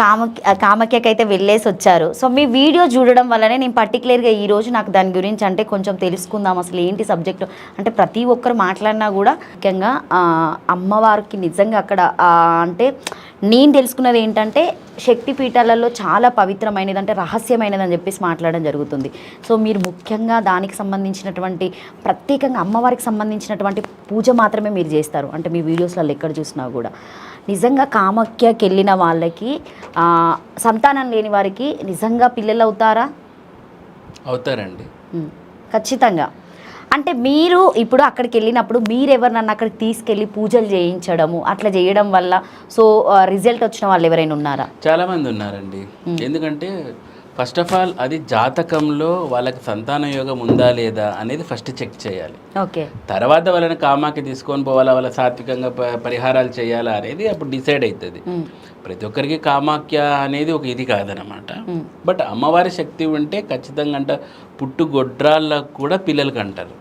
కామాఖ్యకి అయితే వెళ్ళేసి వచ్చారు. సో మీ వీడియో చూడడం వల్లనే నేను పర్టికులర్గా ఈరోజు నాకు దాని గురించి అంటే కొంచెం తెలుసుకుందాం అసలు ఏంటి సబ్జెక్టు. అంటే ప్రతి ఒక్కరు మాట్లాడినా కూడా ముఖ్యంగా అమ్మవారికి నిజంగా అక్కడ అంటే నేను తెలుసుకున్నది ఏంటంటే శక్తి పీఠాలలో చాలా పవిత్రమైనది అంటే రహస్యమైనది అని చెప్పేసి మాట్లాడడం జరుగుతుంది. సో మీరు ముఖ్యంగా దానికి సంబంధించినటువంటి ప్రత్యేకంగా అమ్మవారికి సంబంధించినటువంటి పూజ మాత్రమే మీరు చేస్తారు. అంటే మీ వీడియోస్లలో ఎక్కడ చూసినా కూడా నిజంగా కామాఖ్యకి వెళ్ళిన వాళ్ళకి సంతానం లేని వారికి నిజంగా పిల్లలు అవుతారా? అవుతారండి, ఖచ్చితంగా. అంటే మీరు ఇప్పుడు అక్కడికి వెళ్ళినప్పుడు మీరు ఎవరినన్నా అక్కడికి తీసుకెళ్ళి పూజలు చేయించడము అట్లా చేయడం వల్ల సో రిజల్ట్ వచ్చిన వాళ్ళు ఎవరైనా ఉన్నారా? చాలామంది ఉన్నారండి. ఎందుకంటే ఫస్ట్ ఆఫ్ ఆల్ అది జాతకంలో వాళ్ళకి సంతాన యోగం ఉందా లేదా అనేది ఫస్ట్ చెక్ చేయాలి. ఓకే, తర్వాత వాళ్ళని కామాకి తీసుకొని పోవాలా, వాళ్ళ సాత్వికంగా పరిహారాలు చేయాలా అనేది అప్పుడు డిసైడ్ అవుతుంది. ప్రతి ఒక్కరికి కామాఖ్య అనేది ఒక ఇది కాదనమాట. బట్ అమ్మవారి శక్తి ఉంటే ఖచ్చితంగా అంట పుట్టు గొడ్రాళ్ళకు కూడా పిల్లలకి అంటారు.